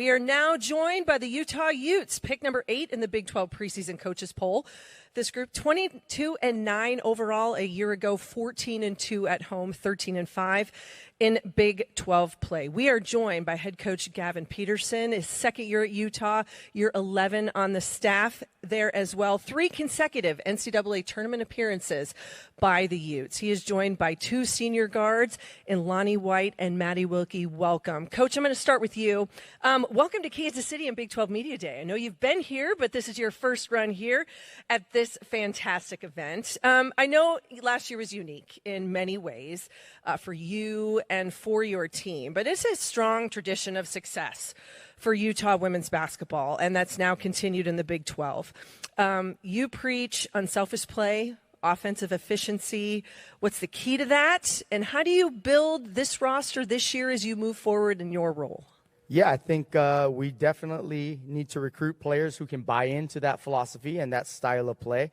We are now joined by the Utah Utes, pick number 8 in the Big 12 preseason coaches poll. This group 22-9 overall a year ago, 14-2 at home, 13-5 in Big 12 play. We are joined by head coach Gavin Petersen, his second year at Utah, year 11 on the staff there as well. 3 consecutive NCAA tournament appearances by the Utes. He is joined by 2 senior guards in Lonnie White and Maddie Wilkie. Welcome. Coach, I'm going to start with you. Welcome to Kansas City and Big 12 Media Day. I know you've been here, but this is your first run here at this fantastic event. I know last year was unique in many ways for you and for your team, but it's a strong tradition of success for Utah women's basketball, and that's now continued in the Big 12. You preach unselfish play, offensive efficiency. What's the key to that, and how do you build this roster this year as you move forward in your role? Yeah, I think we definitely need to recruit players who can buy into that philosophy and that style of play,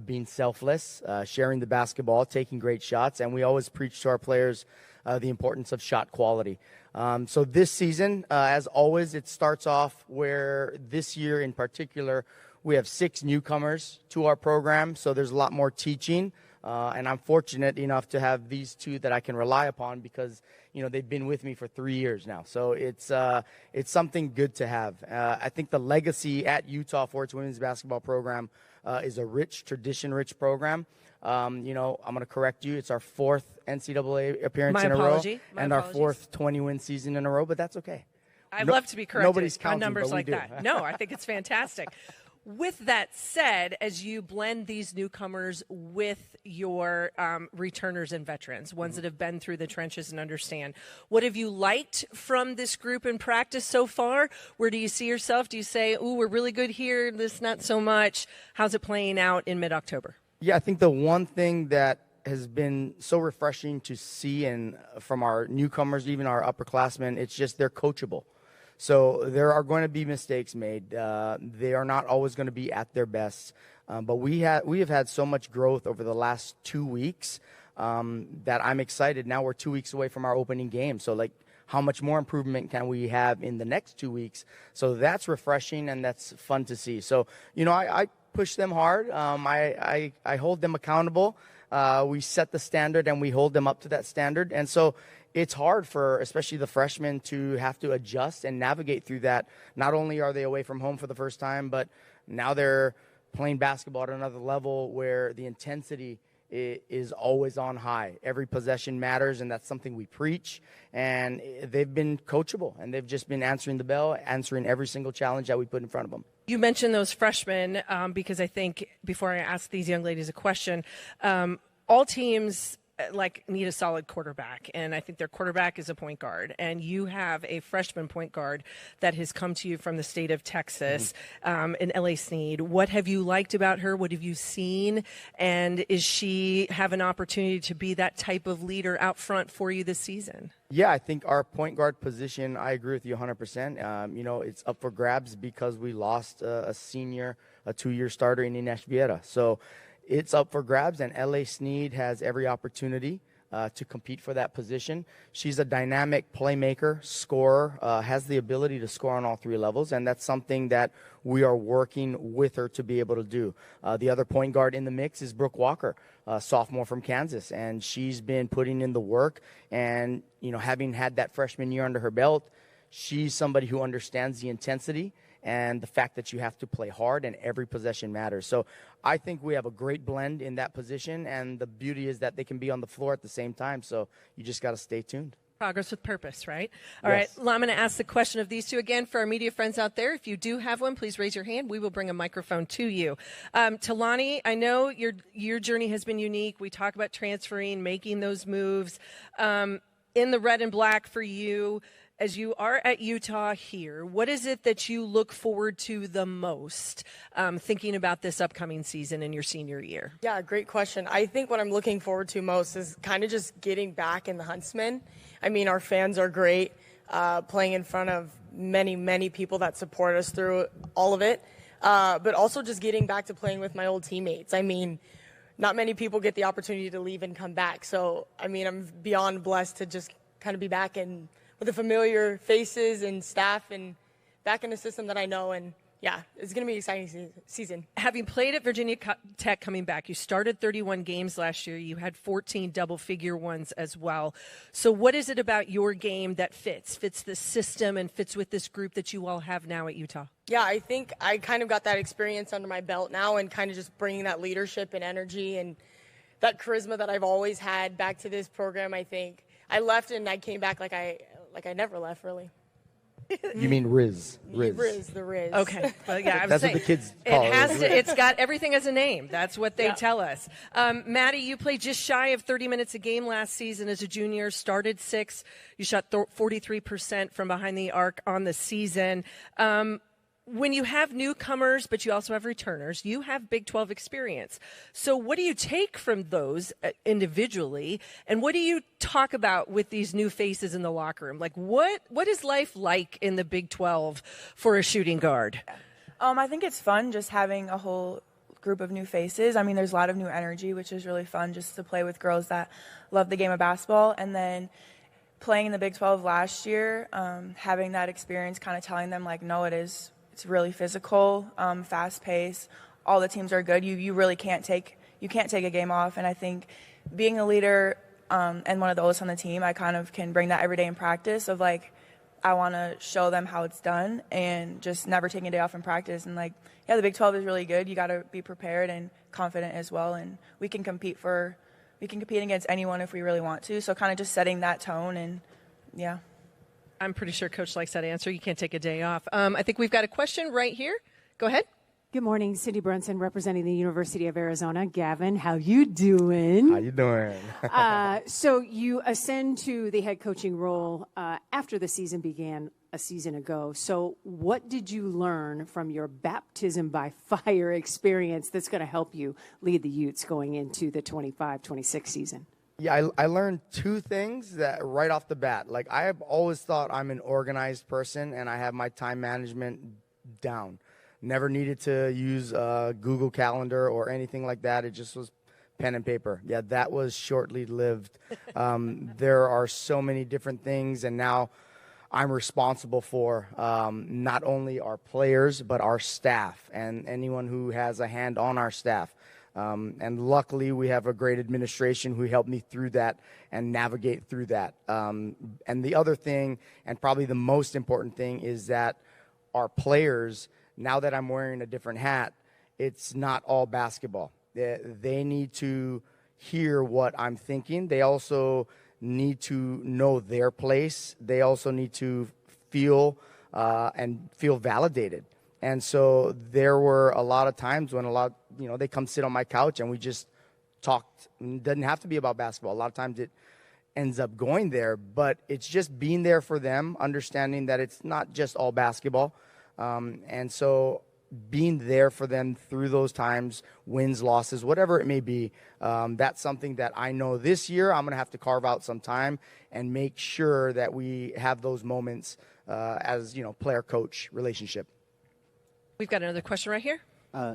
being selfless, sharing the basketball, taking great shots, and we always preach to our players the importance of shot quality. So this season, as always, it starts off where this year in particular, we have 6 newcomers to our program, so there's a lot more teaching. And I'm fortunate enough to have these 2 that I can rely upon because, you know, they've been with me for 3 years now. So it's something good to have. I think the legacy at Utah for its women's basketball program is a rich, tradition-rich program. You know, I'm going to correct you. It's our 4th NCAA appearance in a row. And our 4th 20-win season in a row, but that's okay. I'd love to be corrected nobody's counting, on numbers but we like do. that. No, I think it's fantastic. With that said, as you blend these newcomers with your returners and veterans, ones that have been through the trenches and understand, what have you liked from this group in practice so far? Where do you see yourself? Do you say, ooh, we're really good here, this not so much? How's it playing out in mid-October? Yeah, I think the one thing that has been so refreshing to see and from our newcomers, even our upperclassmen, it's just they're coachable. So there are going to be mistakes made. They are not always going to be at their best. But we have had so much growth over the last 2 weeks that I'm excited. Now we're 2 weeks away from our opening game. So, like, how much more improvement can we have in the next 2 weeks? So that's refreshing and that's fun to see. So, you know, I push them hard. I hold them accountable. We set the standard and we hold them up to that standard. And so it's hard for especially the freshmen to have to adjust and navigate through that. Not only are they away from home for the first time, but now they're playing basketball at another level where the intensity is always on high. Every possession matters, and that's something we preach. And they've been coachable, and they've just been answering the bell, answering every single challenge that we put in front of them. You mentioned those freshmen because I think before I ask these young ladies a question, all teams need a solid quarterback, and I think their quarterback is a point guard, and you have a freshman point guard that has come to you from the state of Texas, in L.A. Sneed. What have you liked about her? What have you seen? And is she have an opportunity to be that type of leader out front for you this season? Yeah, I think our point guard position, I agree with you 100%. You know, it's up for grabs because we lost a senior, a 2-year starter in Ines Viera. So it's up for grabs, and L.A. Sneed has every opportunity to compete for that position. She's a dynamic playmaker, scorer, has the ability to score on all 3 levels, and that's something that we are working with her to be able to do. The other point guard in the mix is Brooke Walker, sophomore from Kansas, and she's been putting in the work. And, you know, having had that freshman year under her belt, she's somebody who understands the intensity and the fact that you have to play hard and every possession matters. So I think we have a great blend in that position, and the beauty is that they can be on the floor at the same time. So you just got to stay tuned. Progress with purpose, right? All right. Well, I'm going to ask the question of these 2 again for our media friends out there. If you do have one, please raise your hand. We will bring a microphone to you. Talani, I know your journey has been unique. We talk about transferring, making those moves. In the red and black for you, as you are at Utah here, what is it that you look forward to the most thinking about this upcoming season in your senior year? Yeah, great question. I think what I'm looking forward to most is kind of just getting back in the Huntsman. I mean, our fans are great, playing in front of many, many people that support us through all of it, but also just getting back to playing with my old teammates. I mean, not many people get the opportunity to leave and come back. So, I mean, I'm beyond blessed to just kind of be back and with the familiar faces and staff and back in a system that I know. And yeah, it's going to be an exciting season. Having played at Virginia Tech coming back, you started 31 games last year. You had 14 double-figure ones as well. So what is it about your game that fits the system and fits with this group that you all have now at Utah? Yeah, I think I kind of got that experience under my belt now, and kind of just bringing that leadership and energy and that charisma that I've always had back to this program. I think I left and I came back like I never left, really. You mean Riz? The Riz. Okay. Well, yeah, That's what the kids call it. It's got everything as a name. That's what they tell us. Maddie, you played just shy of 30 minutes a game last season as a junior, started 6. You shot 43% from behind the arc on the season. When you have newcomers, but you also have returners, you have Big 12 experience. So what do you take from those individually, and what do you talk about with these new faces in the locker room? Like, what is life like in the Big 12 for a shooting guard? I think it's fun just having a whole group of new faces. I mean, there's a lot of new energy, which is really fun just to play with girls that love the game of basketball. And then playing in the Big 12 last year, having that experience, kind of telling them, like, no, it's really physical, fast-paced. All the teams are good. You really can't take a game off. And I think being a leader and one of the oldest on the team, I kind of can bring that every day in practice of, like, I want to show them how it's done and just never taking a day off in practice. And, like, yeah, the Big 12 is really good. You got to be prepared and confident as well. And we can compete against anyone if we really want to. So kind of just setting that tone and, yeah. I'm pretty sure Coach likes that answer. You can't take a day off. I think we've got a question right here. Go ahead. Good morning, Cindy Brunson, representing the University of Arizona. Gavin, how you doing? How you doing? So you ascend to the head coaching role after the season began a season ago. So what did you learn from your baptism by fire experience that's going to help you lead the Utes going into the 25-26 season? Yeah, I learned 2 things that right off the bat. Like, I have always thought I'm an organized person, and I have my time management down. Never needed to use Google Calendar or anything like that. It just was pen and paper. Yeah, that was shortly lived. There are so many different things, and now I'm responsible for not only our players, but our staff and anyone who has a hand on our staff. And luckily, we have a great administration who helped me through that and navigate through that. And the other thing, and probably the most important thing, is that our players, now that I'm wearing a different hat, it's not all basketball. They need to hear what I'm thinking. They also need to know their place. They also need to feel validated. And so there were a lot of times when they come sit on my couch and we just talked. It doesn't have to be about basketball. A lot of times it ends up going there, but it's just being there for them, understanding that it's not just all basketball. And so being there for them through those times, wins, losses, whatever it may be, that's something that I know this year I'm going to have to carve out some time and make sure that we have those moments as, player-coach relationship. We've got another question right here.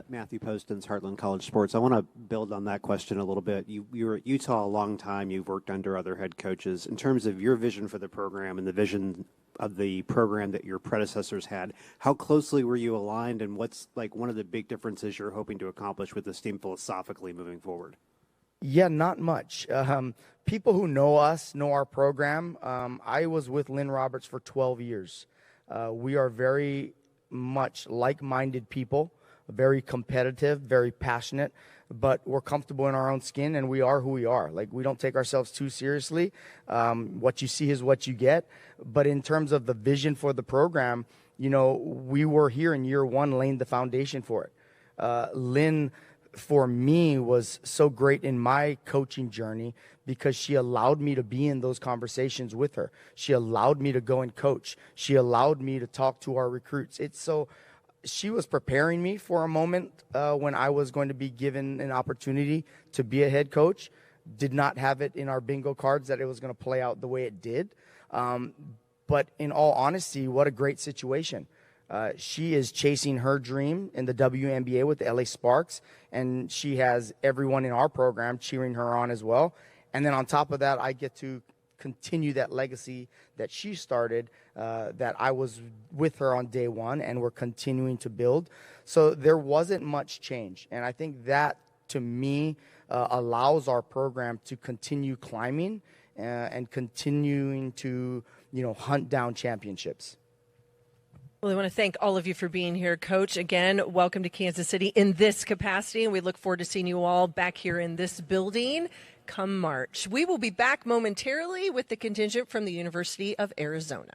Matthew Postins, Heartland College Sports. I want to build on that question a little bit. You were at Utah a long time. You've worked under other head coaches. In terms of your vision for the program and the vision of the program that your predecessors had, how closely were you aligned, and what's like one of the big differences you're hoping to accomplish with this team philosophically moving forward? Yeah, not much. People who know us know our program. I was with Lynn Roberts for 12 years. We are very much like-minded people, very competitive, very passionate, but we're comfortable in our own skin, and we are who we are. Like, we don't take ourselves too seriously. What you see is what you get. But in terms of the vision for the program, we were here in year 1 laying the foundation for it. Lynn, for me, was so great in my coaching journey because she allowed me to be in those conversations with her. She allowed me to go and coach. She allowed me to talk to our recruits. She was preparing me for a moment when I was going to be given an opportunity to be a head coach. Did not have it in our bingo cards that it was going to play out the way it did. But in all honesty, what a great situation. She is chasing her dream in the WNBA with the LA Sparks, and she has everyone in our program cheering her on as well. And then on top of that, I get to continue that legacy that she started, that I was with her on day one, and we're continuing to build. So there wasn't much change. And I think that, to me, allows our program to continue climbing and continuing to, hunt down championships. Well, I want to thank all of you for being here, Coach. Again, welcome to Kansas City in this capacity, and we look forward to seeing you all back here in this building come March. We will be back momentarily with the contingent from the University of Arizona.